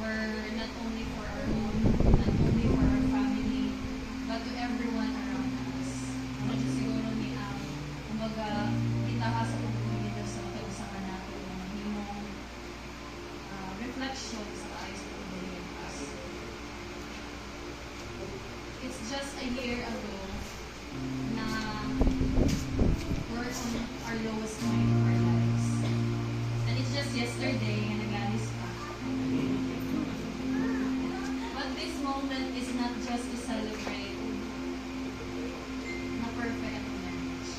for not only for our own, not only for our family, but to everyone around us. Ano siya siguro ni kumbaga, kita ka sa pagpuli dito sa kausapan natin ng himong reflection sa eyes of the us. It's just a year ago na we're on our lowest point of our lives. And it's just yesterday na nagalis pa. But this moment is not just to celebrate na perfect marriage.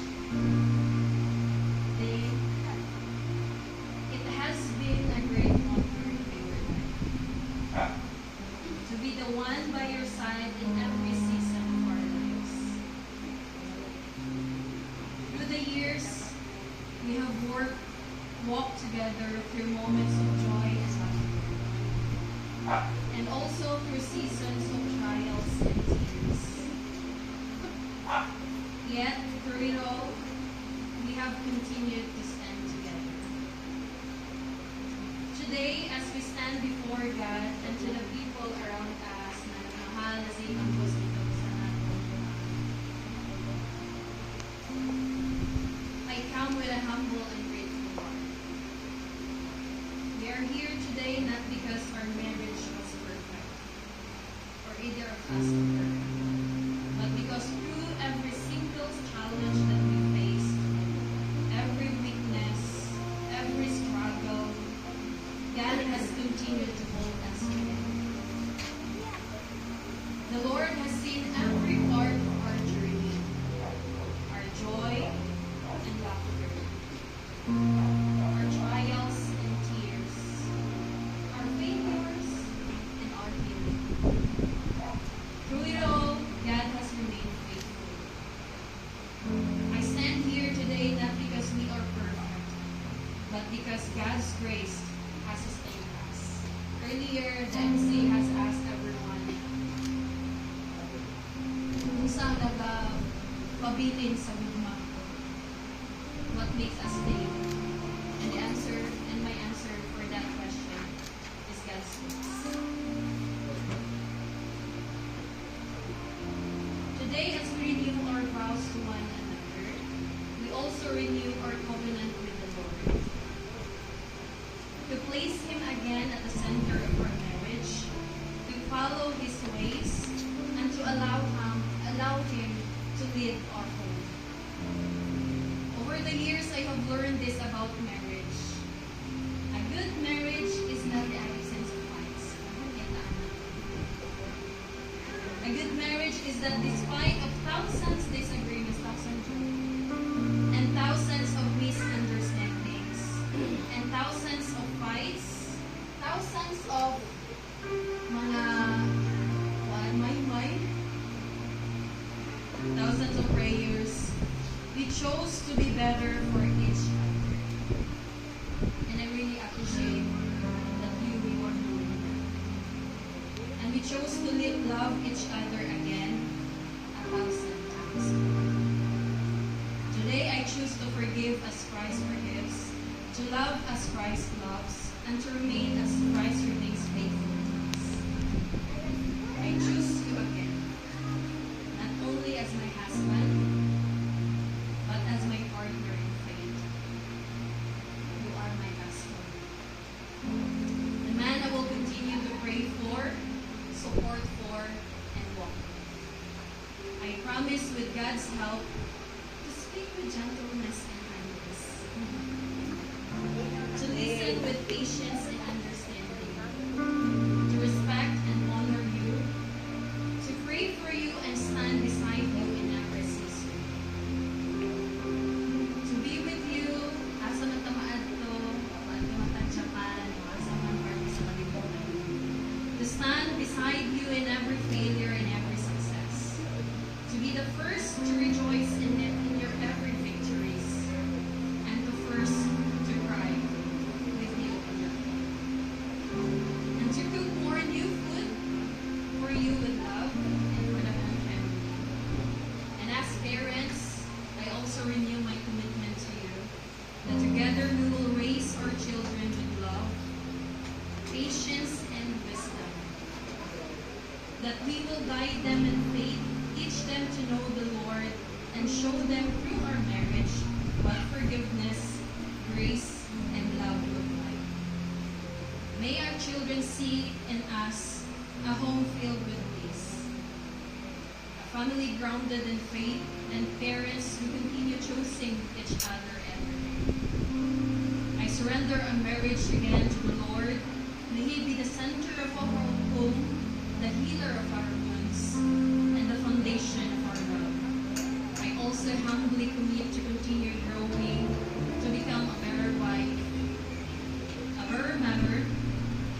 It has been a great honor to be your wife. To be the one by your side in every season of our lives. Through the years, we have walked together through moments of joy and laughter, and also through seasons of trials and tears. Yet, through it all, we have continued to stand together. Today, as we stand before God and to the people around us na nagmahal na sa ibang Diyos dito sa natin, I come with a humble and grateful heart. We are here today not because our marriage was perfect, or either of us are perfect, but because through every single challenge that we faced, every weakness, every struggle, God has continued to hold us together. The Lord has seen every part of our journey, our joy and laughter, our trials and tears, our failures and our healing. Through it all, God has remained faithful. I stand here today not because we are perfect, but because God's grace has sustained us. Earlier, the MC has asked everyone kung saan nagpabilin sa gugma. What makes us stay? And the answer, and my answer for that question is God's grace. Today, as we renew our vows to one another, we also renew our covenant with the Lord. To place Him again at the center of our marriage, to follow His ways, and to allow Him to lead our home. Over the years, I have learned this about marriage. A good marriage is not the absence of fights. A good marriage is that despite of thousands disagreements, and thousands of misunderstandings, and thousands of fights, thousands of mga thousands of prayers, we chose to be better for each other. And I really appreciate that we were doing that. And we chose to love each other again 1,000 times. Today I choose to forgive as Christ forgives, to love as Christ loves, and to remain as Christ remains faithful to us. I choose you again, not only as my husband, but as my partner in faith. You are my husband. The man I will continue to pray for, support for, and walk with. I promise with God's help to speak with gentleness and kindness, to listen with patience and understanding, to respect and honor you, to pray for you and stand beside you in every season, to be with you asa matamaad to, matantsapan, asa man party sa kalibutan, to stand beside you in every failure and every success, to be the first to rejoice in your every victories, and the first to cry with you in your pain. guide them in faith, teach them to know the Lord, and show them through our marriage what forgiveness, grace, and love look like. May our children see in us a home filled with peace, a family grounded in faith, and parents who continue choosing each other every day. I surrender our marriage again to the Lord. May He be the center of our home, the healer of our wounds, and the foundation of our love. I also humbly commit to continue growing, to become a better wife, a better mother,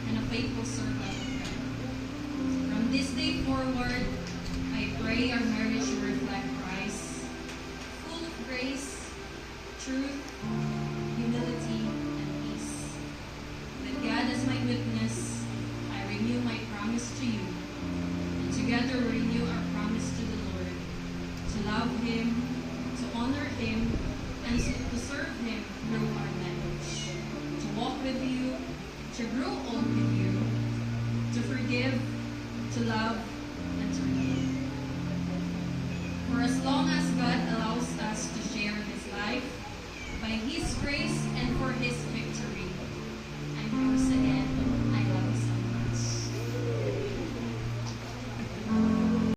and a faithful servant of God. From this day forward, I pray our marriage will reflect Christ, full of grace, truth, humility, and peace. With God as my witness, I renew my promise to you, and together we renew our promise to the Lord, to love Him, to honor Him, and to serve Him through our marriage, to walk with you, to grow